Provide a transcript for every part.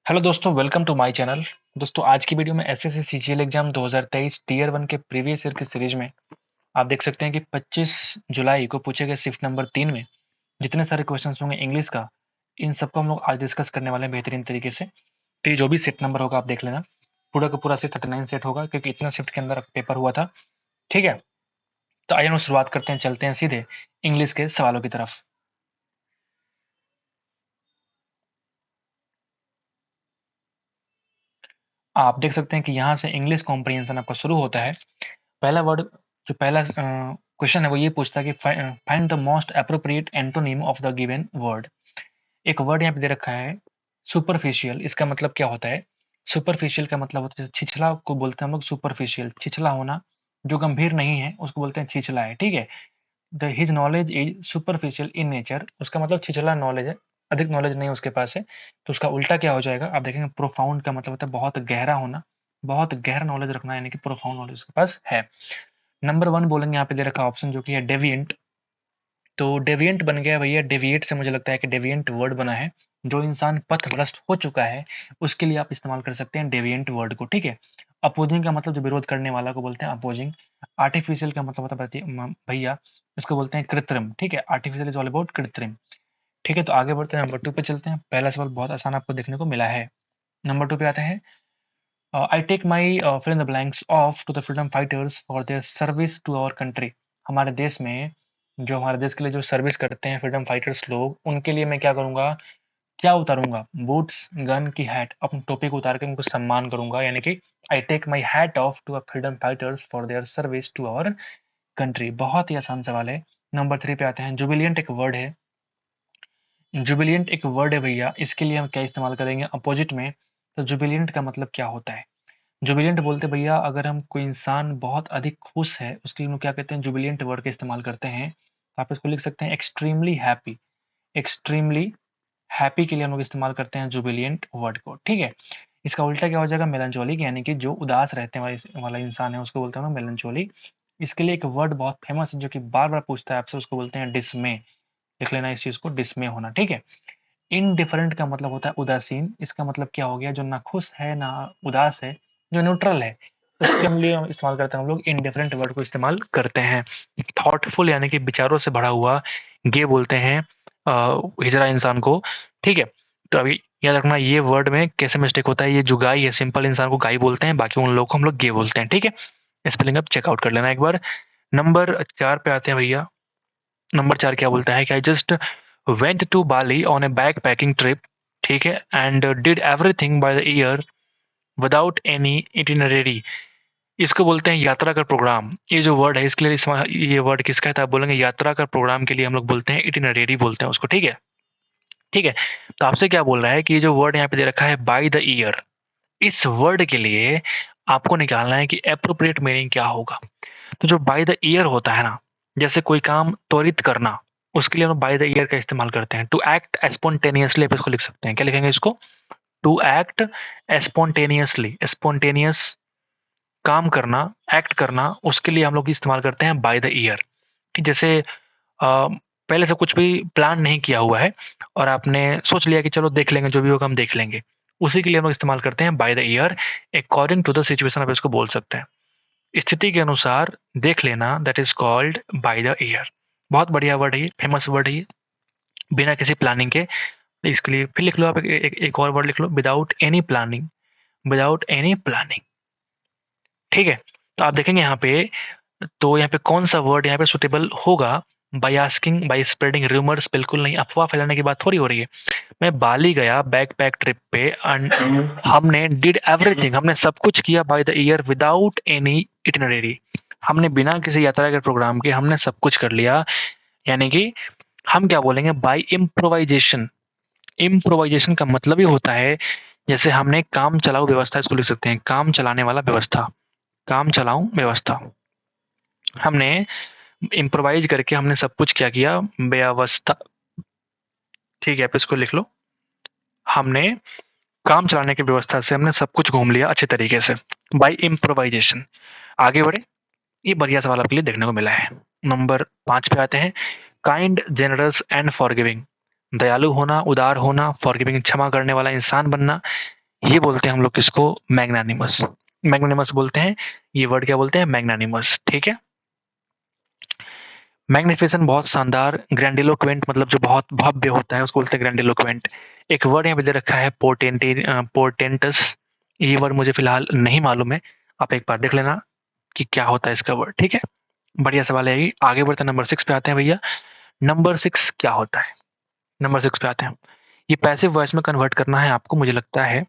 Hello दोस्तों, welcome to my channel. दोस्तों, आज की वीडियो में एसएससी सीजीएल एग्जाम 2023 टीयर 1 के प्रीवियस ईयर की सीरीज में आप देख सकते हैं कि 25 जुलाई को पूछे गए शिफ्ट नंबर 3 में जितने सारे क्वेश्चंस होंगे इंग्लिश का, इन सबको हम लोग आज डिस्कस करने वाले हैं बेहतरीन तरीके से। तो ये जो भी सेट नंबर होगा आप देख लेना, पूरा का पूरा सेट 39 सेट होगा क्योंकि इतना शिफ्ट के अंदर पेपर हुआ था। ठीक है, तो आइए हम लोग शुरुआत करते हैं, चलते हैं सीधे इंग्लिश के सवालों की तरफ। आप देख सकते हैं कि यहाँ से इंग्लिश कॉम्प्रिहेंशन आपका शुरू होता है। पहला वर्ड, जो पहला क्वेश्चन है वो ये पूछता है कि find the most appropriate antonym of the given word. एक वर्ड यहाँ पे दे रखा है सुपरफिशियल। इसका मतलब क्या होता है? सुपरफिशियल का मतलब होता है छिछला को बोलते हैं हम लोग सुपरफिशियल, छिछला होना, जो गंभीर नहीं है उसको बोलते हैं छिछला है। ठीक है, the his knowledge is superficial in nature, उसका मतलब छिछला नॉलेज है, अधिक नॉलेज नहीं उसके पास है। तो उसका उल्टा क्या हो जाएगा आप देखेंगे, प्रोफाउंड का मतलब होता है बहुत गहरा होना, बहुत गहरा नॉलेज रखना, यानी कि प्रोफाउंड नॉलेज उसके पास है। नंबर 1 बोलेंगे, यहाँ पे दे रखा ऑप्शन जो कि है डेविएंट। तो डेविएंट बन गया भैया, डेविएट से मुझे लगता है कि डेविएंट वर्ड बना है। जो इंसान पथभ्रष्ट हो चुका है उसके लिए आप इस्तेमाल कर सकते हैं डेविएंट वर्ड को। ठीक है, अपोजिंग का मतलब जो विरोध करने वाला को बोलते हैं अपोजिंग। आर्टिफिशियल का मतलब होता है भैया इसको बोलते हैं कृत्रिम। ठीक है, आर्टिफिशियल इज ऑल अबाउट कृत्रिम। ठीक है, तो आगे बढ़ते हैं, नंबर 2 पे चलते हैं। पहला सवाल बहुत आसान आपको देखने को मिला है। नंबर 2 पे आते हैं। I take my fill in the blanks off to the freedom fighters for their service to our country। हमारे देश में जो हमारे देश के लिए जो सर्विस करते हैं फ्रीडम फाइटर्स लोग, उनके लिए मैं क्या करूँगा, क्या उतारूँगा? बूट्स, गन की हैट, अपनी टोपी को उतार के उनको सम्मान करूँगा, यानी कि I take my hat off to a freedom fighters for their service to our country. बहुत ही आसान सवाल है। नंबर 3 पे आते हैं। जुबिलियंट एक वर्ड है, जुबिलियंट एक वर्ड है भैया, इसके लिए हम क्या इस्तेमाल करेंगे अपोजिट में? तो जुबिलियंट का मतलब क्या होता है? जुबिलिएंट बोलते भैया अगर हम कोई इंसान बहुत अधिक खुश है उसके लिए हम लोग क्या कहते हैं, जुबिलिएंट वर्ड का इस्तेमाल करते हैं। आप इसको लिख सकते हैं एक्सट्रीमली हैप्पी। एक्सट्रीमली हैप्पी के लिए हम लोग इस्तेमाल करते हैं जुबिलिएंट वर्ड को। ठीक है, इसका उल्टा क्या हो जाएगा, मेलनचोलिक, यानी कि जो उदास रहते वाला इंसान है उसको बोलते हैं मेलनचोली। इसके लिए एक वर्ड बहुत फेमस है जो कि बार बार पूछता है आपसे, उसको बोलते हैं डिसमे। लिख लेना इस चीज को, डिसमे होना। ठीक है, इनडिफरेंट का मतलब होता है उदासीन। इसका मतलब क्या हो गया, जो ना खुश है ना उदास है, जो न्यूट्रल है, उसके लिए हम इस्तेमाल करते हैं, हम लोग इनडिफरेंट वर्ड को इस्तेमाल करते हैं। थॉटफुल यानी कि विचारों से भरा हुआ, गे बोलते हैं हिजड़ा इंसान को। ठीक है, तो अभी याद रखना ये वर्ड में कैसे मिस्टेक होता है। ये जो गाय है, सिंपल इंसान को गाय बोलते हैं, बाकी उन लोगों को हम लोग गे बोलते हैं। ठीक है, स्पेलिंग अब चेकआउट कर लेना एक बार। नंबर 4 पे आते हैं भैया। नंबर 4 क्या बोलता है कि I just went to Bali on a backpacking trip. ठीक है, and did everything by the ear without any itinerary. इसको बोलते हैं यात्रा का प्रोग्राम। ये जो वर्ड है इसके लिए ये वर्ड किसका है, तो आप बोलेंगे यात्रा का प्रोग्राम के लिए हम लोग बोलते हैं इटिनरी बोलते हैं उसको। ठीक है, ठीक है, तो आपसे क्या बोल रहा है कि ये जो वर्ड यहाँ पे दे रखा है बाय द ईयर, इस वर्ड के लिए आपको निकालना है कि एप्रोप्रिएट मीनिंग क्या होगा। तो जो बाय द ईयर होता है ना, जैसे कोई काम त्वरित करना, उसके लिए हम बाय द ईयर का इस्तेमाल करते हैं। टू एक्ट स्पॉन्टेनियसली आप इसको लिख सकते हैं। क्या लिखेंगे इसको? To act spontaneously. स्पॉन्टेनियस काम करना, एक्ट करना, उसके लिए हम लोग इस्तेमाल करते हैं बाय द ईयर। कि जैसे पहले से कुछ भी प्लान नहीं किया हुआ है और आपने सोच लिया कि चलो देख लेंगे, जो भी होगा हम देख लेंगे, उसी के लिए हम लोग इस्तेमाल करते हैं by the ear. According to the situation आप इसको बोल सकते हैं। स्थिति के अनुसार देख लेना, that is called by the year. बहुत बढ़िया वर्ड है ये, फेमस वर्ड है ये, बिना किसी प्लानिंग के। इसके लिए फिर लिख लो आप एक और वर्ड लिख लो, without any planning. Without any planning. ठीक है, तो आप देखेंगे यहाँ पे, तो यहाँ पे कौन सा वर्ड यहाँ पे सुटेबल होगा? By asking, by spreading rumours, बिल्कुल नहीं, अफवाह फैलाने की बात थोड़ी हो रही है। मैं बाली गया बैकपैक ट्रिप पे एंड हमने डिड एवरीथिंग, हमने सब कुछ किया bye the ear without any itinerary. हमने बिना किसी यात्रा के प्रोग्राम के हमने सब कुछ कर लिया, यानी कि हम क्या बोलेंगे, बाय इम्प्रोवाइजेशन। इम्प्रोवाइजेशन का मतलब ही होता है जैसे हमने काम चलाऊ व्यवस्था, इसको लिख सकते हैं काम चलाने वाला व्यवस्था, काम चलाऊ व्यवस्था। हमने इम्प्रोवाइज करके हमने सब कुछ क्या किया, व्यवस्था। ठीक है, आप इसको लिख लो, हमने काम चलाने की व्यवस्था से हमने सब कुछ घूम लिया अच्छे तरीके से, बाय इम्प्रोवाइजेशन। आगे बढ़े, ये बढ़िया सवाल आपके लिए देखने को मिला है। नंबर 5 पे आते हैं। Kind, generous and forgiving. दयालु होना, उदार होना, फॉरगिविंग क्षमा करने वाला इंसान बनना, ये बोलते हैं हम लोग किसको, मैग्नानिमस। मैग्नानिमस बोलते हैं, ये वर्ड क्या बोलते हैं, मैग्नानिमस। ठीक है। मैग्निफिसेंट बहुत शानदार, ग्रैंडिलोक्वेंट मतलब जो बहुत भव्य होता है उसको बोलते हैं ग्रैंडिलोक्वेंट। एक वर्ड यहाँ पे दे रखा है पोर्टेंटस। ये वर्ड मुझे फिलहाल नहीं मालूम है, आप एक बार देख लेना कि क्या होता है इसका वर्ड। ठीक है, बढ़िया सवाल है ये। आगे बढ़ते हैं, नंबर 6 पे आते हैं भैया। नंबर 6 क्या होता है, नंबर 6 पे आते हैं। ये पैसिव वॉइस में कन्वर्ट करना है आपको, मुझे लगता है।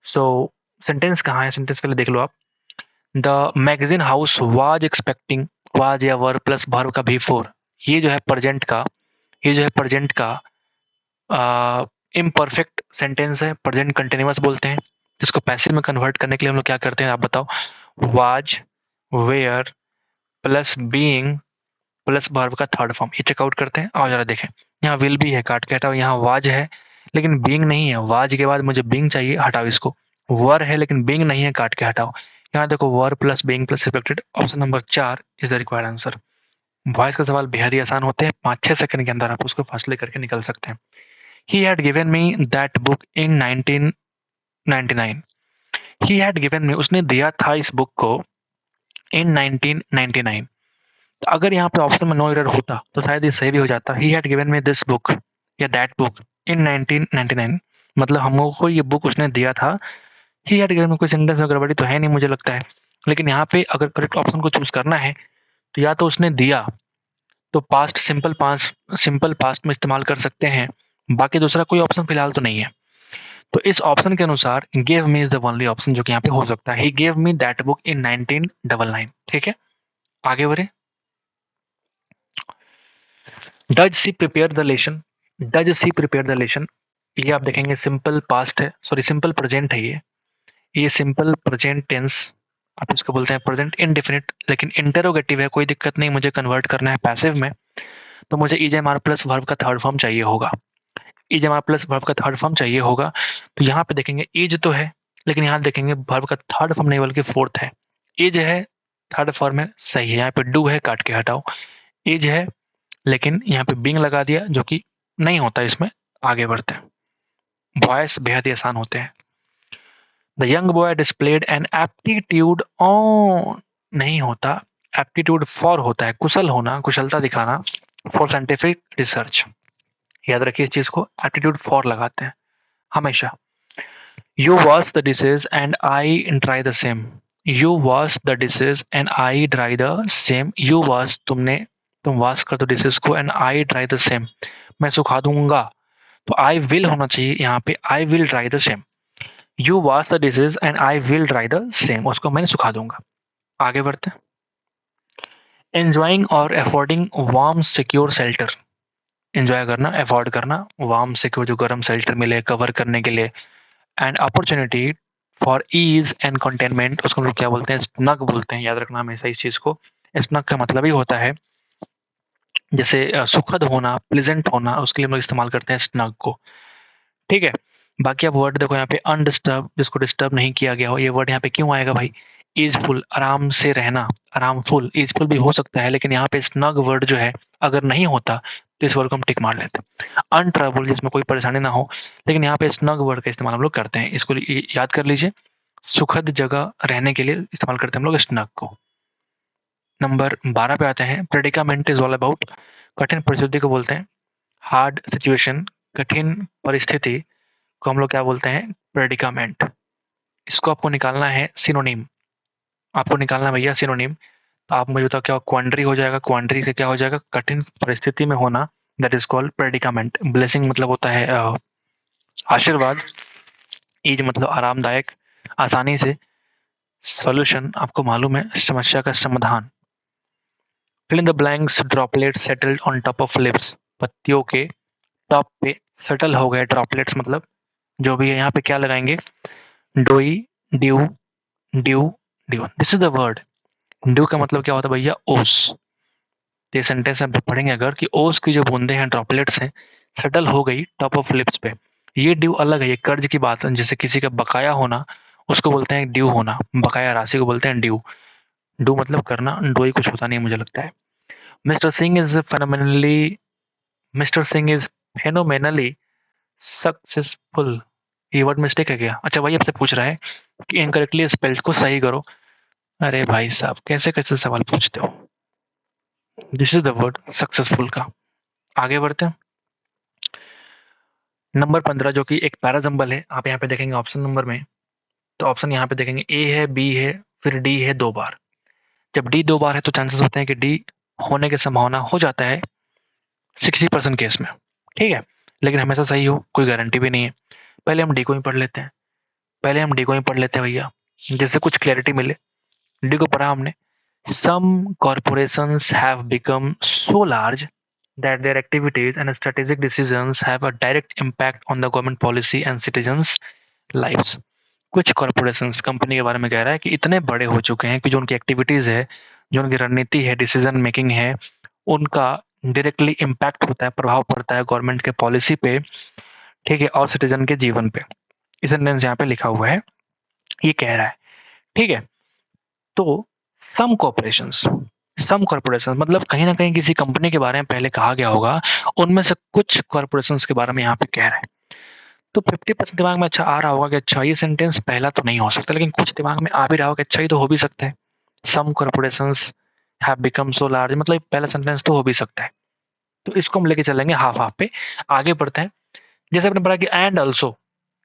सो सेंटेंस कहाँ है, सेंटेंस पहले देख लो आप। The magazine house was expecting, was या वर्ब प्लस वर्ब का बिफोर। ये जो है प्रेजेंट का, ये जो है प्रेजेंट का इम्परफेक्ट सेंटेंस है, प्रेजेंट कंटिन्यूअस बोलते हैं। जिसको पैसिव में कन्वर्ट करने के लिए हम लोग क्या करते हैं, आप बताओ। Was, where plus being plus verb का थर्ड फॉर्म, ये चेकआउट करते हैं। और जरा देखें, यहाँ विल भी है, काट के हटाओ। यहाँ वाज है लेकिन बीइंग नहीं है, वाज के बाद मुझे बीइंग चाहिए, हटाओ इसको। वर है लेकिन बीइंग नहीं है, काट के हटाओ। यहाँ देखो, वर plus being plus reflected, option number 4 is the required answer. Voice का सवाल बेहद ही आसान होते हैं, 5-6 सेकंड के अंदर आप उसको फासले करके निकल सकते हैं। He had given me that book in 1999। He had given me, उसने दिया था इस बुक को, इन 1999। तो अगर यहाँ पे ऑप्शन में नो एरर होता तो शायद ये सही भी हो जाता। He had given me this book या दैट बुक इन 1999, मतलब हम लोगों को ये बुक उसने दिया था। ही हैड गिवन मी, कोई सेंटेंस में गड़बड़ी तो है नहीं मुझे लगता है। लेकिन यहाँ पे अगर करेक्ट ऑप्शन को चूज करना है तो या तो उसने दिया, तो पास्ट सिंपल पास्ट में इस्तेमाल कर सकते हैं। बाकी दूसरा कोई ऑप्शन फिलहाल तो नहीं है। तो इस ऑप्शन के अनुसार give me is the only option जो कि यहाँ पे हो सकता है। He give me that book in 1999। ठीक है, आगे बढ़े। Does she prepare the lesson, does she prepare the lesson, ये आप देखेंगे सिंपल पास्ट है, सॉरी सिंपल प्रेजेंट है ये सिंपल प्रेजेंट टेंस। आप इसको बोलते हैं प्रेजेंट इंडेफिनिट, लेकिन इंटरोगेटिव है, कोई दिक्कत नहीं, मुझे कन्वर्ट करना है पैसिव में। तो मुझे ईजेएमआर प्लस वर्ब का थर्ड फॉर्म चाहिए होगा, ईजेएमआर प्लस वर्ब का थर्ड फॉर्म चाहिए होगा। तो यहाँ पे देखेंगे इज तो है, लेकिन यहाँ देखेंगे वर्ब का थर्ड फॉर्म नहीं बल्कि फोर्थ है। इज है, थर्ड फॉर्म है, सही है। यहाँ पे डू है, काट के हटाओ। इज है लेकिन यहाँ पे बीइंग लगा दिया, जो कि नहीं होता इसमें। आगे बढ़ते हैं, वॉइस बेहद ही आसान होते हैं। The young boy displayed an aptitude on, नहीं होता, एप्टीट्यूड फॉर होता है, कुशल होना, कुशलता दिखाना, फॉर साइंटिफिक रिसर्च। याद रखिए इस चीज को, एप्टीट्यूड फॉर लगाते हैं हमेशा। You wash the dishes and I try the same, you wash the dishes and I dry the same. You wash, तुम वॉश कर दो डिशेज को, and I dry the same, मैं सुखा दूंगा। तो आई विल होना चाहिए यहाँ पे, I will dry the same. You wash the dishes and I will dry the same, उसको मैं सुखा दूंगा। आगे बढ़ते हैं। एंजॉइंग और affording warm secure shelter, enjoy करना, अफोर्ड करना, वार्म सिक्योर जो गर्म शेल्टर मिले कवर करने के लिए, and opportunity for ease and containment, उसको हम लोग क्या बोलते हैं, स्नग बोलते हैं। याद रखना हमेशा इस चीज को। स्नग का मतलब ही होता है जैसे सुखद होना, प्लेजेंट होना, उसके लिए हम लोग इस्तेमाल करते हैं स्नग को। ठीक है, बाकी आप वर्ड देखो यहाँ पे अनडिस्टर्ब, जिसको डिस्टर्ब नहीं किया गया हो, ये वर्ड यहाँ पे क्यों आएगा भाई। ईजफुल, आराम से रहना, आरामफुल, ईजफुल भी हो सकता है, लेकिन यहाँ पे स्नग वर्ड जो है अगर नहीं होता तो इस वर्ड को हम टिक मार लेते। अनट्रबल, जिसमें कोई परेशानी ना हो, लेकिन यहाँ पे स्नग वर्ड का इस्तेमाल हम लोग करते हैं, इसको याद कर लीजिए। सुखद जगह रहने के लिए इस्तेमाल करते हैं हम लोग स्नग को। नंबर 12 पे आते हैं। प्रेडिकामेंट इज ऑल अबाउट, कठिन परिस्थिति को बोलते हैं हार्ड सिचुएशन, कठिन परिस्थिति को हम लोग क्या बोलते हैं, प्रेडिकामेंट। इसको आपको निकालना है सिनोनिम, आपको निकालना है भैया सिनोनिम। तो आप मुझे बताओ क्या क्वांड्री हो जाएगा, क्वांड्री से क्या हो जाएगा, कठिन परिस्थिति में होना, that is called predicament. Blessing मतलब होता है आशीर्वाद, ईज मतलब आरामदायक, आसानी से, सॉल्यूशन आपको मालूम है समस्या का समाधान। Fill in the blanks, droplet settled on top of lips, पत्तियों के टॉप पे सेटल हो गए ड्रॉपलेट्स, मतलब जो भी है। यहाँ पे क्या लगाएंगे, डोई, due, due, due, this is the word. Due का मतलब क्या होता है भैया, ओस। ये सेंटेंस में पढ़ेंगे अगर कि ओस की जो बूंदे हैं, ड्रॉपलेट्स हैं, सेटल हो गई टॉप ऑफ लिप्स पे। ये ड्यू अलग है, ये कर्ज की बात है, जैसे किसी का बकाया होना उसको बोलते हैं ड्यू होना, बकाया राशि को बोलते हैं ड्यू। डू मतलब करना, डोई कुछ होता नहीं मुझे लगता है। Mister Singh is phenomenally, Mister Singh is phenomenally successful, ये वर्ड मिस्टेक है क्या? अच्छा वही आपसे पूछ रहा है कि इनकरेक्टली स्पेल्ड को सही करो। अरे भाई साहब कैसे-कैसे सवाल पूछते हो? This is the word successful का। आगे बढ़ते हैं। नंबर 15 जो कि एक पैराजंबल है, आप यहाँ पे देखेंगे ऑप्शन नंबर में, तो ऑप्शन यहाँ पे देखेंगे ए है, बी है, फिर डी है 2 बार। जब डी 2 बार है तो चांसेस होते हैं कि डी होने की संभावना हो जाता है 60% केस में, ठीक है? लेकिन हमेशा सही हो, कोई गारंटी भी नहीं है। पहले हम डी को ही पढ़ लेते हैं। पहले हम डी को ही पढ़ लेते हैं भैया, जिससे कुछ क्लैरिटी मिले। डी को पढ़ा हमने। Some corporations have become so large that their activities and strategic decisions have a direct impact on the government policy and citizens' lives. कुछ कॉरपोरेशंस कंपनी के बारे में कह रहा है कि इतने बड़े हो चुके हैं कि जो उनकी एक्टिविटीज है, जो उनकी रणनीति है, डिसीजन मेकिंग है, उनका डायरेक्टली इम्पैक्ट होता है, प्रभाव पड़ता है गवर्नमेंट के पॉलिसी पे, ठीक है, और सिटीजन के जीवन पे। इस सेंटेंस यहाँ पे लिखा हुआ है, ये कह रहा है, ठीक है। तो सम कॉर्पोरेशंस मतलब कहीं ना कहीं किसी कंपनी के बारे में पहले कहा गया होगा, उनमें से कुछ कॉर्पोरेशंस के बारे में यहाँ पे कह रहे हैं। तो 50% दिमाग में अच्छा आ रहा होगा कि अच्छा ये सेंटेंस पहला तो नहीं हो सकता, लेकिन कुछ दिमाग में आ भी रहा होगा कि अच्छा ये तो हो भी सकता है। Some corporations have become so large, मतलब पहला सेंटेंस तो हो भी सकता है। तो इसको हम लेके चलेंगे हाफ हाफ पे। आगे बढ़ते हैं। जैसे आपने पढ़ा कि एंड ऑल्सो,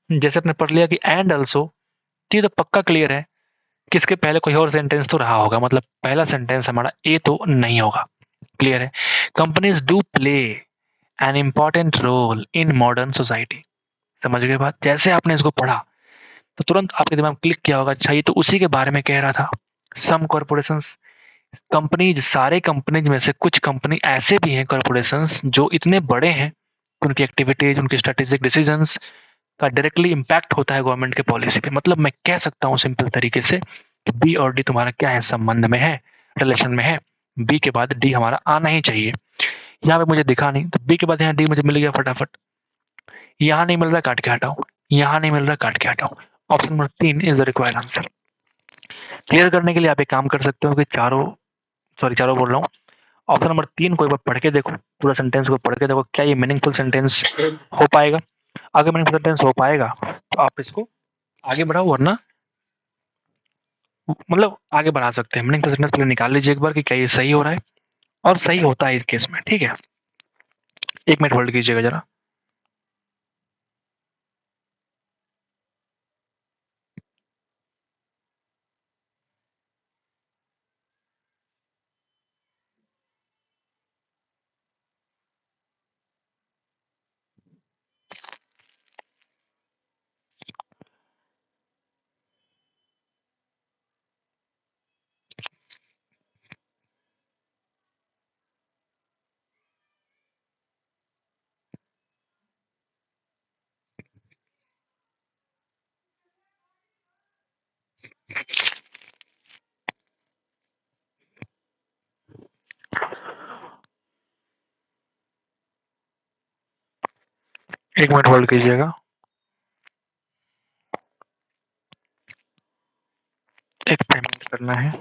जैसे आपने पढ़ लिया कि एंड ऑल्सो, तो ये तो पक्का क्लियर है कि इसके पहले कोई और सेंटेंस तो रहा होगा, मतलब पहला सेंटेंस हमारा ए तो नहीं होगा। क्लियर है? Companies do play an important role in modern society. समझ गए बात? जैसे आपने इसको पढ़ा तो तुरंत आपके दिमाग में क्लिक किया होगा, अच्छा ये तो उसी के बारे में कह रहा था। सम कॉर्पोरेशंस, कंपनीज, सारे कंपनीज में से कुछ कंपनी ऐसे भी हैं कॉर्पोरेशंस जो इतने बड़े हैं, उनकी एक्टिविटीज, उनकी स्ट्रेटेजिक डिसीजंस का डायरेक्टली इम्पैक्ट होता है गवर्नमेंट के पॉलिसी पे। मतलब मैं कह सकता हूँ सिंपल तरीके से कि बी और डी तुम्हारा क्या है, संबंध में है, रिलेशन में है। बी के बाद डी हमारा आना ही चाहिए। यहाँ पे मुझे दिखा नहीं, तो बी के बाद यहाँ डी मुझे मिल गया फटाफट। यहाँ नहीं मिल रहा, काट के हटाओ। यहाँ नहीं मिल रहा, काट के हटाओ। Option number 3 is the required answer. Clear करने के लिए आप एक काम कर सकते हो कि चारों बोल रहा हूँ, ऑप्शन नंबर 3 को एक बार पढ़ के देखो, पूरा सेंटेंस को पढ़ के देखो, क्या ये मीनिंगफुल सेंटेंस हो पाएगा। अगर मीनिंगफुल सेंटेंस हो पाएगा तो आप इसको आगे बढ़ाओ, वरना मतलब आगे बढ़ा सकते हैं। मीनिंगफुल सेंटेंस पहले निकाल लीजिए एक बार कि क्या ये सही हो रहा है, और सही होता है इस केस में, ठीक है। 1 मिनट होल्ड कीजिएगा जरा। एक मिनट होल्ड कीजिएगा, एक पेमेंट करना है।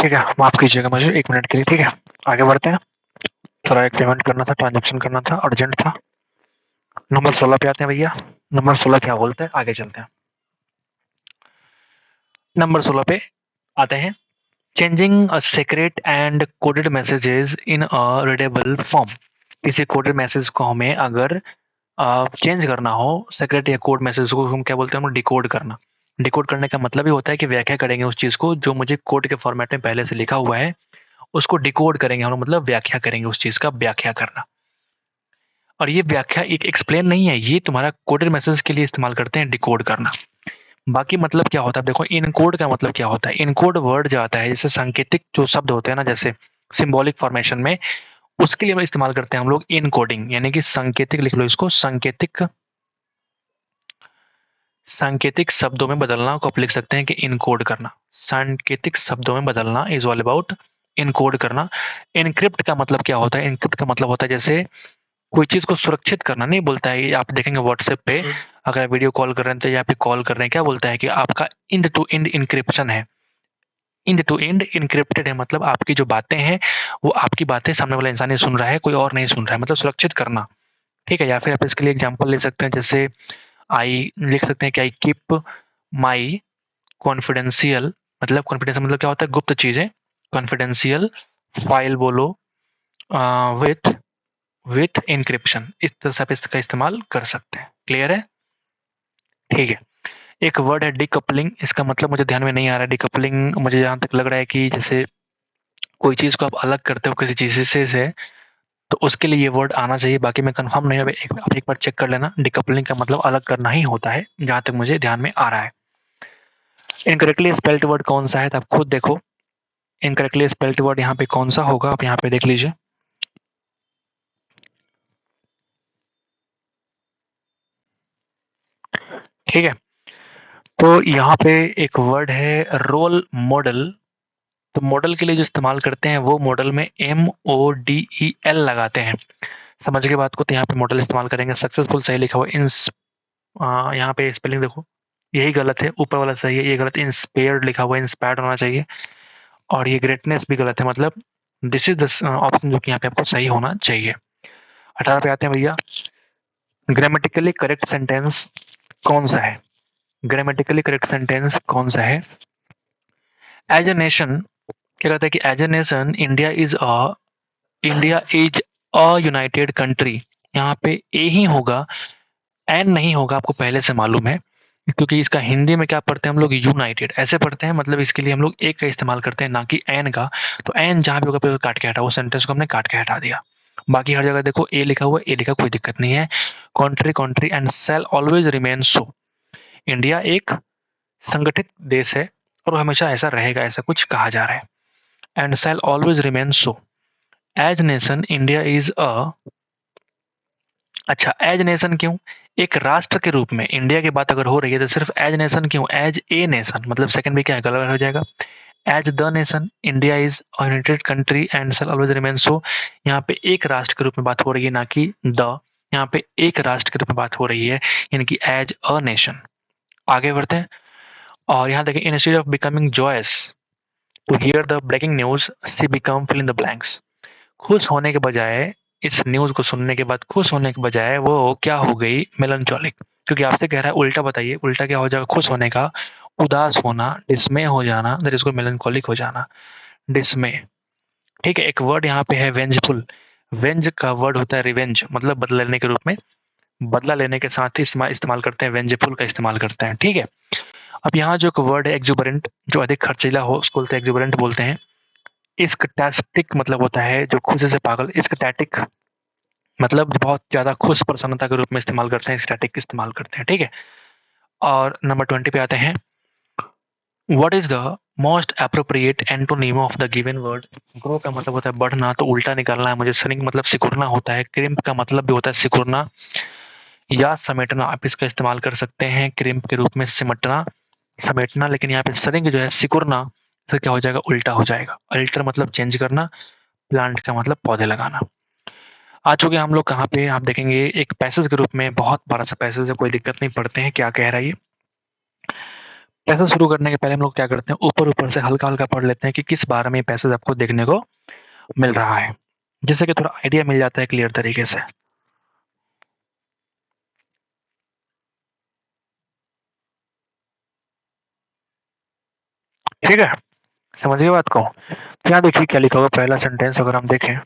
ठीक है, माफ कीजिएगा मुझे 1 मिनट के लिए, ठीक है? आगे बढ़ते हैं। थोड़ा एक पेमेंट करना था, ट्रांज़ैक्शन करना था, अर्जेंट था। नंबर 16 पे आते हैं भैया। नंबर 16 क्या बोलते हैं? आगे चलते हैं। नंबर 16 पे आते हैं। Changing a secret and coded messages in a readable form. किसी कोडेड मैसेज को हमें अगर चेंज करना हो, सीक्रेट या कोड मैसेज को हम क्या बोलते हैं? हम डिकोड करना। डिकोड करने का मतलब ये होता है कि व्याख्या करेंगे उस चीज़ को जो मुझे कोड के फॉर्मेट में पहले से लिखा हुआ है, उसको डिकोड करेंगे हम लोग, मतलब व्याख्या करेंगे उस चीज़ का, व्याख्या करना। और ये व्याख्या एक एक्सप्लेन नहीं है, ये तुम्हारा कोडेड मैसेज के लिए इस्तेमाल करते हैं, डिकोड करना। बाकी मतलब क्या होता है? देखो, इनकोड का मतलब क्या होता है? इनकोड वर्ड जो आता है, जैसे सांकेतिक जो शब्द होते हैं ना, जैसे सिंबॉलिक फॉर्मेशन में, उसके लिए हम इस्तेमाल करते हैं हम लोग इनकोडिंग, यानी कि सांकेतिक, लिख लो इसको, सांकेतिक सांकेतिक शब्दों में बदलना को आप लिख सकते हैं कि इनकोड करना। सांकेतिक शब्दों में बदलना इज ऑल अबाउट इनकोड करना। एनक्रिप्ट का मतलब क्या होता है? एनक्रिप्ट का मतलब होता है जैसे कोई चीज़ को सुरक्षित करना, नहीं बोलता है, ये आप देखेंगे व्हाट्सएप पे, अगर वीडियो कॉल कर रहे हैं तो या फिर कॉल कर रहे हैं, क्या बोलता है कि आपका एंड टू एंड एन्क्रिप्शन है। एंड टू एंड एन्क्रिप्टेड है, मतलब आपकी जो बातें हैं, वो आपकी बातें सामने वाला इंसान ही सुन रहा है, कोई और नहीं सुन रहा है, मतलब सुरक्षित करना। ठीक है? या फिर आप इसके लिए एग्ज़ाम्पल ले सकते हैं, जैसे आई लिख सकते हैं कि आई कीप माई कॉन्फिडेंशियल, मतलब कॉन्फिडेंशियल मतलब क्या होता है? गुप्त चीज़ें। कॉन्फिडेंशियल फाइल बोलो विथ विथ एन्क्रिप्शन, इस तरह से आप इसका इस्तेमाल कर सकते हैं। क्लियर है? ठीक है। एक वर्ड है डीकपलिंग, इसका मतलब मुझे ध्यान में नहीं आ रहा है। डीकपलिंग मुझे जहाँ तक लग रहा है कि जैसे कोई चीज़ को आप अलग करते हो किसी चीज़ से, तो उसके लिए ये वर्ड आना चाहिए, बाकी मैं कन्फर्म नहीं हूँ, आप एक बार चेक कर लेना। डीकपलिंग का मतलब अलग करना ही होता है, जहाँ तक मुझे ध्यान में आ रहा है। इनकरेक्टली स्पेल्ड वर्ड कौन सा है? तो आप खुद देखो, इनकरेक्टली स्पेल्ड वर्ड यहाँ पे कौन सा होगा, आप यहाँ पे देख लीजिए। ठीक है? तो यहाँ पे एक वर्ड है रोल मॉडल। तो मॉडल के लिए जो इस्तेमाल करते हैं, वो मॉडल में MODEL लगाते हैं। समझ के बात को? तो यहाँ पे मॉडल इस्तेमाल करेंगे। सक्सेसफुल सही लिखा हुआ, यहाँ पे स्पेलिंग देखो, यही गलत है, ऊपर वाला सही है, ये गलत। इंस्पायर्ड लिखा हुआ है, इंस्पायर्ड होना चाहिए। और ये ग्रेटनेस भी गलत है, मतलब दिस इज द ऑप्शन जो कि यहाँ पे आपको सही होना चाहिए। 18 पे आते हैं भैया। ग्रामेटिकली करेक्ट सेंटेंस कौन सा है? ग्रामेटिकली करेक्ट सेंटेंस कौन सा है? एज ए नेशन, क्या कहता है कि as a nation India is a united country. यहाँ पे ए ही होगा, एन नहीं होगा, आपको पहले से मालूम है, क्योंकि इसका हिंदी में क्या पढ़ते हैं हम लोग? यूनाइटेड ऐसे पढ़ते हैं, मतलब इसके लिए हम लोग एक का इस्तेमाल करते हैं, ना कि एन का। तो एन जहाँ भी होगा पे काट के हटा, वो सेंटेंस को हमने काट के हटा दिया। बाकी हर जगह देखो ए लिखा हुआ है, ए लिखा, कोई दिक्कत नहीं है। Country country and cell always remain so. India एक संगठित देश है और वो हमेशा ऐसा रहेगा, ऐसा कुछ कहा जा रहा है। And cell always remain so. As nation India is a, अच्छा, एज नेशन क्यों? एक राष्ट्र के रूप में इंडिया की बात अगर हो रही है तो सिर्फ एज नेशन क्यों? एज ए नेशन, मतलब सेकंड भी क्या है? गलत हो जाएगा। As the nation India is a united country and shall always remain so. यहाँ पे एक राष्ट्र के रूप में बात हो रही है, ना कि द। यहाँ पे एक राष्ट्र के रूप में बात हो रही है, यानी कि एज अ नेशन। आगे बढ़ते हैं और यहाँ देखें, instead of becoming joyous to hear the breaking news, she become fill in the blanks. खुश होने के बजाय, इस न्यूज़ को सुनने के बाद खुश होने के बजाय वो क्या हो गई? मेलनचोलिक। क्योंकि आपसे कह रहा है उल्टा बताइए, उल्टा क्या हो जाएगा खुश होने का? उदास होना, डिस्मे हो जाना, दैट इसको मेलनचोलिक हो जाना, डिस्मे। ठीक है? एक वर्ड यहाँ पे है वेंजफुल। वेंज का वर्ड होता है रिवेंज, मतलब बदला लेने के रूप में। बदला लेने के साथ ही इस्तेमाल करते हैं, वेंजफुल का इस्तेमाल करते हैं। ठीक है? अब यहाँ जो एक वर्ड है एक्जुबरेंट, जो अधिक खर्चीला हो उसको बोलते हैं एक्जुबरेंट बोलते हैं। इस्कटैस्टिक मतलब होता है जो खुशी से पागल। इस्कटैटिक मतलब बहुत ज़्यादा खुश, प्रसन्नता के रूप में इस्तेमाल करते हैं, स्टैटिक इस्तेमाल करते हैं। ठीक है? और नंबर 20 पे आते हैं। What is the most appropriate antonym of the given word? Grow का मतलब होता है बढ़ना, तो उल्टा निकालना है मुझे। श्रिंक मतलब सिकुड़ना होता है। क्रिम्प का मतलब भी होता है सिकुड़ना या समेटना। आप इसका इस्तेमाल कर सकते हैं क्रिम्प के रूप में, सिमटना, समेटना। लेकिन यहाँ पे श्रिंक जो है, सिकुड़ना, तो क्या हो जाएगा? उल्टा हो जाएगा। अल्टर मतलब चेंज करना, प्लांट का मतलब पौधे लगाना। आ चुके हैं हम लोग कहाँ पे? आप देखेंगे एक पैसेज के रूप में, बहुत बड़ा सा पैसेज है, कोई दिक्कत नहीं, पढ़ते हैं क्या कह रहा है ये। पैसा शुरू करने के पहले हम लोग क्या करते हैं, ऊपर-ऊपर से हल्का-हल्का पढ़ लेते हैं कि किस बारे में पैसेज आपको देखने को मिल रहा है, जिससे कि थोड़ा आइडिया मिल जाता है क्लियर तरीके से। ठीक है? समझ गए बात को? तो यहाँ देखिए क्या लिखा हुआ है, पहला सेंटेंस अगर हम देखें,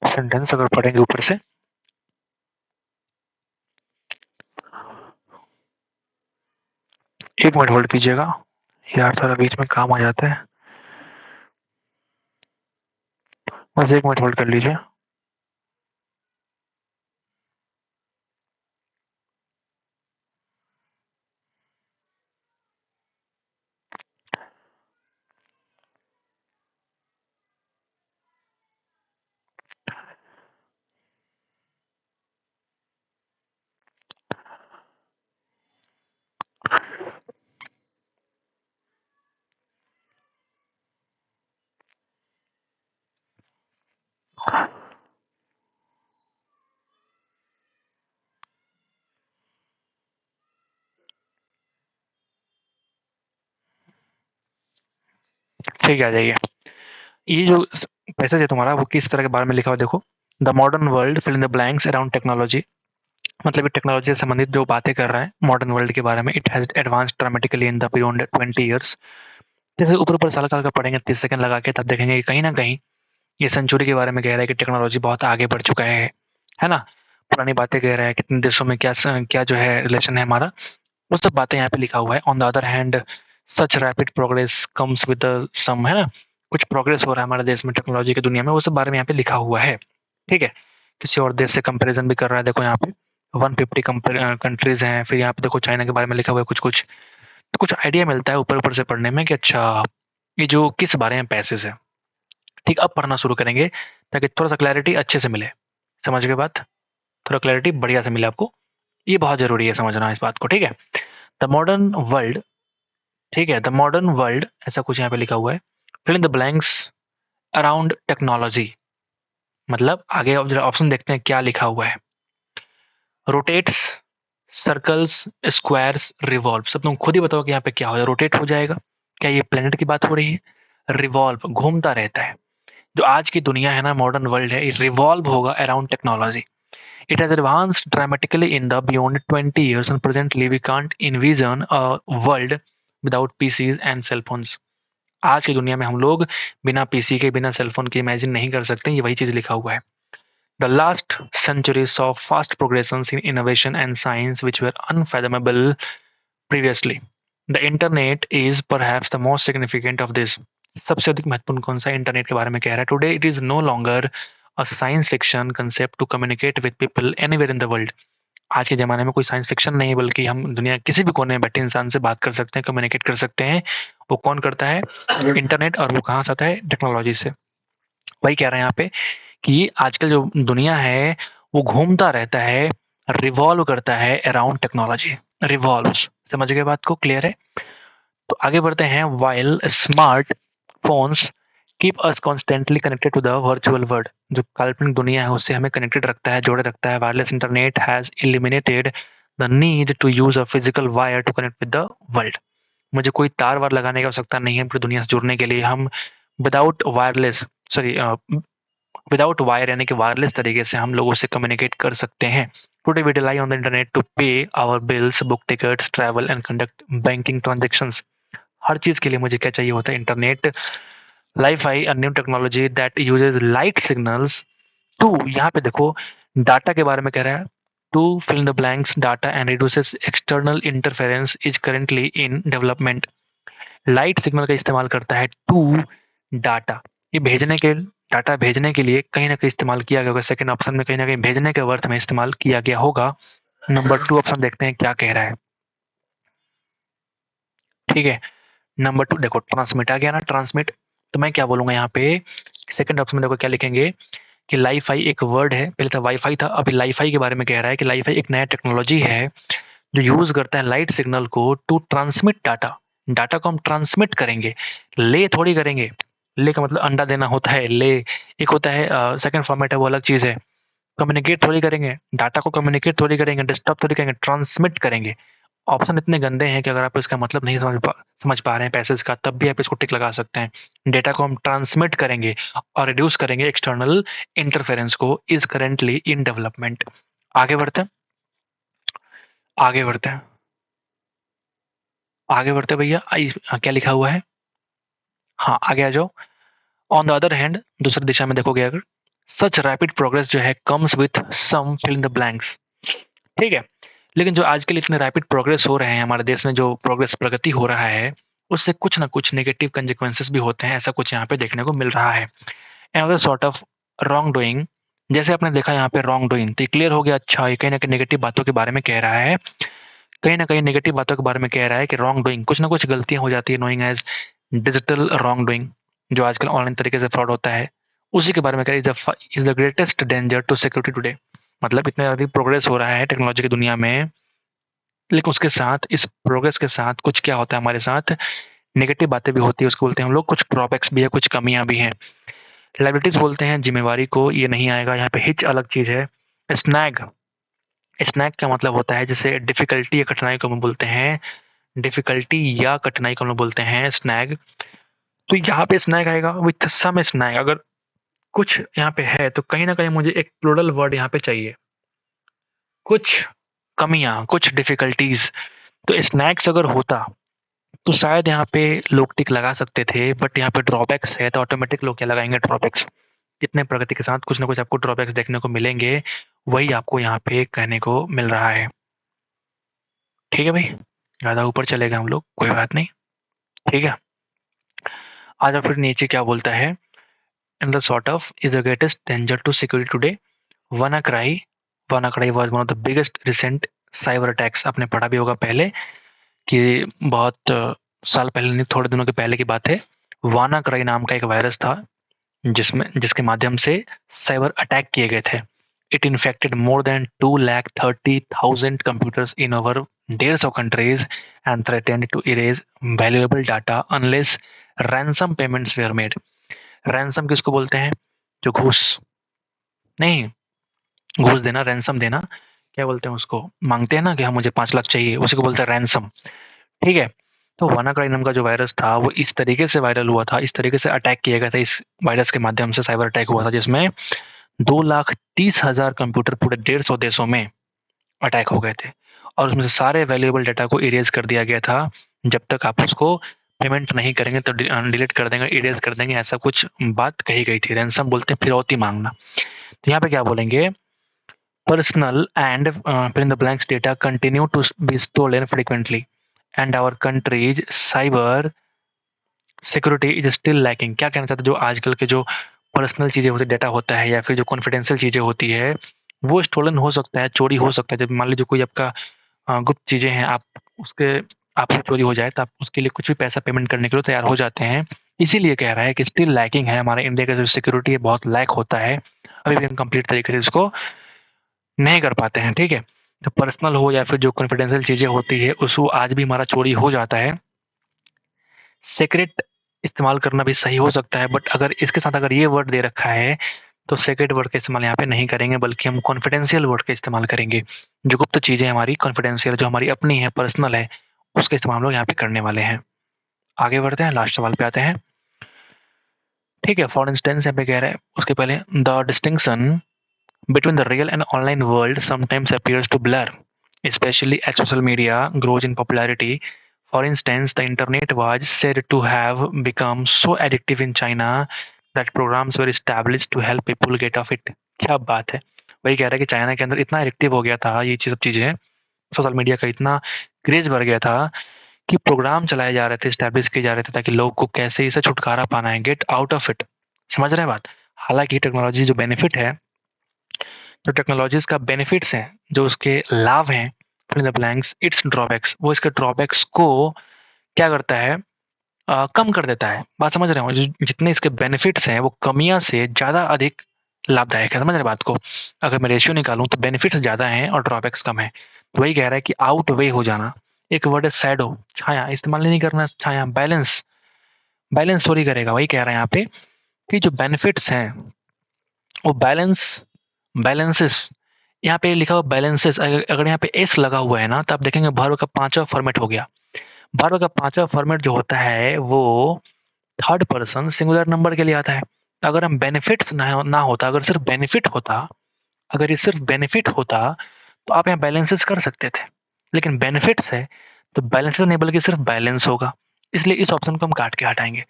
सेंटेंस अगर पढ़ेंगे ऊपर से, एक मिनट होल्ड कीजिएगा यार, थोड़ा बीच में काम आ जाता है, बस एक मिनट होल्ड कर लीजिए। ठीक है, आ जाइए। ये जो पैसेज है तुम्हारा, वो किस तरह के बारे में लिखा हुआ है देखो। The modern world fill in the blanks around technology, मतलब ये टेक्नोलॉजी से संबंधित जो बातें कर रहा है मॉडर्न वर्ल्ड के बारे में। It has advance dramatically in the beyond 20 years. जैसे ऊपर-ऊपर साल-साल का पढ़ेंगे 30 सेकंड लगा के, तब देखेंगे कि कहीं न कहीं ये सेंचुरी के बारे में कह रहा है कि टेक्नोलॉजी बहुत आगे बढ़ चुका है ना? पुरानी बातें कह रहा है, कितने देशों में क्या जो है रिलेशन है हमारा, वो सब बातें यहाँ पे लिखा हुआ है। On the other hand such rapid progress comes with some, है ना? कुछ प्रोग्रेस हो रहा है हमारे देश में टेक्नोलॉजी की दुनिया में, वो सब बारे में यहाँ पे लिखा हुआ है। ठीक है? किसी और देश से कंपैरिजन भी कर रहा है, देखो यहाँ पे 150 कंट्रीज हैं, फिर यहाँ पे देखो चाइना के बारे में लिखा हुआ है कुछ-कुछ। तो कुछ आइडिया मिलता है ऊपर-ऊपर से पढ़ने में कि अच्छा, ये जो किस बारे में पैसेज है। ठीक, अब पढ़ना शुरू करेंगे ताकि थोड़ा-सा क्लैरिटी अच्छे से मिले। समझ गए बात? थोड़ा क्लैरिटी बढ़िया से मिले आपको। ये बहुत ज़रूरी है समझना इस बात को, ठीक है? द मॉडर्न वर्ल्ड, ठीक है? द मॉडर्न वर्ल्ड ऐसा कुछ यहाँ पे लिखा हुआ है। Fill in the blanks around technology, मतलब आगे अब जरा ऑप्शन देखते हैं क्या लिखा हुआ है। Rotates, circles, squares, revolves. अब तुम खुद ही बताओ कि यहाँ पे क्या हो जाएगा, रोटेट हो जाएगा? क्या ये प्लैनेट की बात हो रही है? रिवॉल्व, घूमता रहता है। जो आज की दुनिया है ना, मॉडर्न वर्ल्ड है, ये रिवॉल्व होगा around technology. It has advanced dramatically in the beyond 20 years and presently we can't envision a world without PCs and cell phones. आज की दुनिया में हम लोग बिना पीसी के, बिना सेल फोन के इमेजिन नहीं कर सकते, ये वही चीज लिखा हुआ है। The last century saw fast progressions in innovation and science which were unfathomable previously. The internet is perhaps the most significant of this. सबसे अधिक महत्वपूर्ण कौन सा इंटरनेट के बारे में कह रहा है? Today it is no longer a science fiction concept to communicate with people anywhere in the world. आज के ज़माने में कोई साइंस फिक्शन नहीं है, बल्कि हम दुनिया के किसी भी कोने में बैठे इंसान से बात कर सकते हैं, कम्युनिकेट कर सकते हैं। वो कौन करता है? इंटरनेट। और वो कहाँ से आता है? टेक्नोलॉजी से। वही कह रहे हैं यहाँ पे कि आजकल जो दुनिया है, वो घूमता रहता है, रिवॉल्व करता है अराउंड टेक्नोलॉजी। रिवॉल्व्स, समझ गए बात को? क्लियर है? तो आगे बढ़ते हैं। While smart phones keep us constantly connected to the virtual world, जो काल्पनिक दुनिया है उससे हमें कनेक्टेड रखता है, जोड़े रखता है। Wireless internet has eliminated the need to use a physical wire to connect with the world. मुझे कोई तार वार लगाने की आवश्यकता नहीं है पूरी दुनिया से जुड़ने के लिए। हम without wireless, sorry, without wire यानी कि वायरलेस तरीके से हम लोगों से कम्युनिकेट कर सकते हैं। Today we rely on the internet to pay our bills, book tickets, travel and conduct banking transactions. हर चीज के लिए मुझे क्या चाहिए होता है? Internet. Li-Fi, a new technology that uses light signals to, यहाँ पे देखो डाटा के बारे में कह रहा है, to fill in the blanks data and reduces external interference is currently in development. Light signal का इस्तेमाल करता है टू डाटा, ये भेजने के, डाटा भेजने के लिए कहीं ना कहीं इस्तेमाल किया गया होगा। सेकंड ऑप्शन में कहीं ना कहीं भेजने के अर्थ में इस्तेमाल किया गया होगा। नंबर 2 ऑप्शन देखते हैं क्या कह रहा है। ठीक है, नंबर 2 देखो, ट्रांसमिट आ गया ना, ट्रांसमिट। तो मैं क्या बोलूंगा यहाँ पे, सेकंड ऑप्शन में देखो क्या लिखेंगे कि लाईफाई एक वर्ड है, पहले था वाईफाई था, अभी लाईफाई के बारे में कह रहा है कि लाईफाई एक नया टेक्नोलॉजी है जो यूज करता है लाइट सिग्नल को टू ट्रांसमिट डाटा। डाटा को हम ट्रांसमिट करेंगे, ले थोड़ी करेंगे। ले का मतलब अंडा देना होता है, ले एक होता है, सेकंड फॉर्मेट है, वो अलग चीज है। कम्युनिकेट थोड़ी करेंगे, डाटा को कम्युनिकेट थोड़ी करेंगे, डिस्टर्ब थोड़ी करेंगे, ट्रांसमिट करेंगे। ऑप्शन इतने गंदे हैं कि अगर आप इसका मतलब नहीं समझ पा रहे हैं पैसेज का, तब भी आप इसको टिक लगा सकते हैं। डेटा को हम ट्रांसमिट करेंगे और रिड्यूस करेंगे एक्सटर्नल इंटरफेरेंस को, इज करेंटली इन डेवलपमेंट। आगे बढ़ते हैं, आगे बढ़ते हैं, आगे बढ़ते हैं भैया। क्या लिखा हुआ है? हाँ, आगे आ जाओ। ऑन द अदर हैंड, दूसरी दिशा में देखोगे अगर, सच रैपिड प्रोग्रेस जो है comes with some fill in the blanks. ठीक है, लेकिन जो आजकल इतने रैपिड प्रोग्रेस हो रहे हैं हमारे देश में, जो प्रोग्रेस प्रगति हो रहा है, उससे कुछ ना कुछ नेगेटिव कंसिक्वेंसेस भी होते हैं, ऐसा कुछ यहाँ पे देखने को मिल रहा है। Another sort of wrong doing, जैसे आपने देखा यहाँ पे रॉन्ग डूइंग, तो क्लियर हो गया, अच्छा ये कहीं ना कहीं नेगेटिव बातों के बारे में कह रहा है, कहीं ना कहीं नेगेटिव बातों के बारे में कह रहा है कि रॉन्ग डूइंग, कुछ ना कुछ गलतियां हो जाती है, knowing as digital wrong doing, जो आजकल ऑनलाइन तरीके से फ्रॉड होता है, उसी के बारे में कह रही है, is the greatest danger to security today. मतलब इतना ज़्यादा प्रोग्रेस हो रहा है टेक्नोलॉजी की दुनिया में, लेकिन उसके साथ, इस प्रोग्रेस के साथ कुछ क्या होता है हमारे साथ, नेगेटिव बातें भी होती है, उसको बोलते हैं हम लोग, कुछ ड्रॉबैक्स भी है, कुछ कमियां भी हैं। लाइबिलिटीज बोलते हैं जिम्मेवारी को, ये नहीं आएगा यहाँ पे। हिच अलग चीज है। स्नैग, स्नैग का मतलब होता है जैसे डिफिकल्टी या कठिनाई को हम बोलते हैं, डिफिकल्टी या कठिनाई को हम लोग बोलते हैं स्नैग। तो यहाँ पे स्नैग आएगा विथ सम स्नैग, अगर कुछ यहाँ पे है तो कहीं ना कहीं मुझे एक प्लूरल वर्ड यहाँ पे चाहिए, कुछ कमियां, कुछ डिफिकल्टीज। तो स्नैक्स अगर होता तो शायद यहाँ पे लोग टिक लगा सकते थे, बट यहाँ पे ड्रॉबैक्स है तो ऑटोमेटिक लोग क्या लगाएंगे, ड्रॉबैक्स। इतने प्रगति के साथ कुछ ना कुछ आपको ड्रॉबैक्स देखने को मिलेंगे, वही आपको यहाँ पे कहने को मिल रहा है। ठीक है भाई, ज़्यादा ऊपर चलेगा हम लोग, कोई बात नहीं। ठीक है, आ जाओ फिर नीचे क्या बोलता है। In the sort of is the greatest danger to security today, WannaCry। WannaCry was one of the biggest recent cyber attacks. आपने पढ़ा भी होगा पहले कि बहुत साल पहले नहीं, थोड़े दिनों के पहले की बात है। WannaCry नाम का एक वायरस था जिसके माध्यम से साइबर अटैक किए गए थे। It infected more than 230,000 computers in over 150 countries and threatened to erase valuable data unless ransom payments were made। Ransom किसको बोलते हैं? जो घूस, नहीं, घूस देना, रैंसम देना, क्या बोलते हैं उसको, मांगते हैं ना कि हाँ मुझे 5 लाख चाहिए, उसी को बोलते हैं रैंसम। ठीक है, तो WannaCry नाम का जो वायरस था वो इस तरीके से वायरल हुआ था, इस तरीके से अटैक किया गया था, इस वायरस के माध्यम से साइबर अटैक हुआ था, जिसमें 2,30,000 कंप्यूटर पूरे 150 देशों में अटैक हो गए थे, और उसमें से सारे वैल्यूएबल डाटा को इरेज कर दिया गया था। जब तक आप उसको पेमेंट नहीं करेंगे तो डिलीट कर देंगे, इरेज कर देंगे, ऐसा कुछ बात कही गई थी। रैंसम बोलते हैं फिरौती मांगना। तो यहाँ पे क्या बोलेंगे, personal and fill in the blanks data continue to be stolen frequently and our country's cyber security is still lacking. क्या कहना चाहते हैं, जो आजकल के जो पर्सनल चीज़ें होती, डेटा होता है या फिर जो कॉन्फिडेंशियल चीज़ें होती है, वो स्टोलन हो सकता है, चोरी हो सकता है। जब मान लीजिए कोई आपका गुप्त चीज़ें हैं, आप उसके आपसे चोरी हो जाए तो आप उसके लिए कुछ भी पैसा पेमेंट करने के लिए तैयार हो जाते हैं। इसीलिए कह रहा है कि स्टिल लैकिंग है, हमारे इंडिया का जो सिक्योरिटी है बहुत लैक होता है, अभी भी हम कंप्लीट तरीके से इसको नहीं कर पाते हैं। ठीक है, तो पर्सनल हो या फिर जो कॉन्फिडेंशियल चीज़ें होती है उसको आज भी हमारा चोरी हो जाता है। सीक्रेट इस्तेमाल करना भी सही हो सकता है, बट अगर इसके साथ अगर ये वर्ड दे रखा है तो सीक्रेट वर्ड का इस्तेमाल यहाँ पे नहीं करेंगे, बल्कि हम कॉन्फिडेंशियल वर्ड का इस्तेमाल करेंगे। जो गुप्त चीज़ें हमारी कॉन्फिडेंशियल, जो हमारी अपनी है, पर्सनल है, उसका इस्तेमाल हम लोग यहाँ पे करने वाले हैं। आगे बढ़ते हैं, लास्ट सवाल पे आते हैं। ठीक है, फॉर इंस्टेंस यहाँ पे कह रहा है, उसके पहले the distinction between the real and online world sometimes appears to blur, especially as social media grows in popularity. For instance, the internet was said to have become so addictive in China that programs were established to help people get off it। क्या बात है, वही कह रहा है कि China के अंदर इतना एडिक्टिव हो गया था ये सब चीज़ें, सोशल मीडिया का इतना क्रेज बढ़ गया था कि प्रोग्राम चलाए जा रहे थे, स्टैब्लिश किए जा रहे थे, ताकि लोग को कैसे इसे छुटकारा पाना है, गेट आउट ऑफ इट। समझ रहे हैं बात? हालांकि टेक्नोलॉजी जो बेनिफिट है, जो टेक्नोलॉजीज का बेनिफिट्स हैं, जो उसके लाभ हैं, fill in the blanks its drawbacks, वो इसके ड्रॉबैक्स को क्या करता है, कम कर देता है। बात समझ रहे हो? जितने इसके बेनिफिट्स हैं वो कमियां से ज़्यादा अधिक लाभदायक है। समझ रहे बात को? अगर मैं रेशियो निकालूं तो बेनिफिट्स ज़्यादा हैं और ड्रॉबैक्स कम है। तो वही कह रहा है कि आउट वे हो जाना। एक वर्ड है शैडो, छाया, इस्तेमाल नहीं करना छाया, बैलेंस, बैलेंस थोड़ी करेगा। वही कह रहा है यहाँ पे कि जो बेनिफिट्स हैं वो बैलेंस बैलेंसेस, यहाँ पे लिखा हुआ बैलेंसेस, अगर यहाँ पे एस लगा हुआ है ना, तो आप देखेंगे वर्ब का 5वां फॉर्मेट हो गया। वर्ब का 5वां फॉर्मेट जो होता है वो थर्ड पर्सन सिंगुलर नंबर के लिए आता है। तो अगर हम बेनिफिट्स ना होता, अगर सिर्फ बेनिफिट होता, अगर ये सिर्फ बेनिफिट होता, तो आप यहाँ बैलेंसेस कर सकते थे। लेकिन बेनिफिट्स है, तो बैलेंसेस नहीं बल्कि सिर्फ बैलेंस होगा। इसलिए इस ऑप्शन को हम काट के हटाएँगे।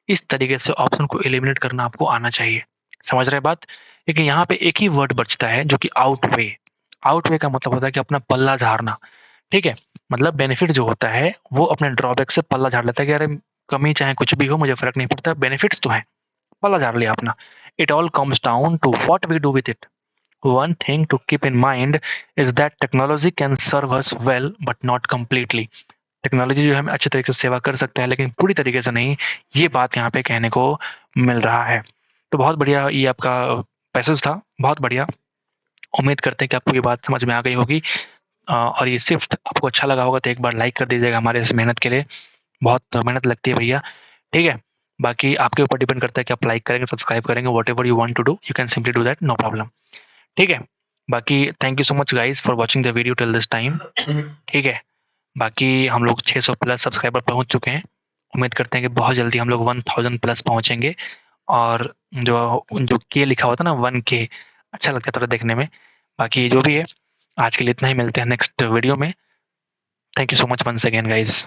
इस तरीके से ऑप्शन को एलिमिनेट करना आपको आना चाहिए। समझ रहे हैं बात? लेकिन यहाँ पे एक ही वर्ड बचता है जो कि आउटवे। आउटवे का मतलब होता है कि अपना पल्ला झाड़ना, ठीक है? मतलब बेनिफिट जो होता है, वो अपने ड्रॉबैक से पल्ला झाड़ लेता है कि अरे कमी चाहे कुछ भी हो, मुझे फ़र्क नहीं पड़ता, बेनिफिट्स तो हैं, पल्ला झाड़ लिया अपना। It all comes down to what we do with it. One thing to keep in mind is that technology can serve us well but not completely. Technology जो है हमें अच्छे तरीके से सेवा कर सकता है लेकिन पूरी तरीके से नहीं, ये बात यहाँ पे कहने को मिल रहा है। तो बहुत बढ़िया ये आपका पैसेज था, बहुत बढ़िया। उम्मीद करते हैं कि आपको ये बात समझ में आ गई होगी और ये शिफ्ट आपको अच्छा लगा होगा तो एक बार लाइक कर दीजिएगा हमारे इस मेहनत के लिए। बहुत मेहनत लगती है भैया, ठीक है? बाकी आपके ऊपर डिपेंड करता है कि आप लाइक करेंगे, सब्सक्राइब करेंगे, whatever you want to do, you can simply do that, no problem. ठीक है? बाकी thank you so much guys for watching the video till this time, ठीक है? बाकी हम लोग 600 प्लस सब्सक्राइबर पहुँच चुके हैं। उम्मीद करते हैं कि बहुत जल्दी हम लोग 1000 प्लस पहुँचेंगे और जो जो के लिखा होता है ना 1 के, अच्छा लगता है थोड़ा देखने में। बाकी जो भी है, आज के लिए इतना ही, मिलते हैं नेक्स्ट वीडियो में। Thank you so much once again guys.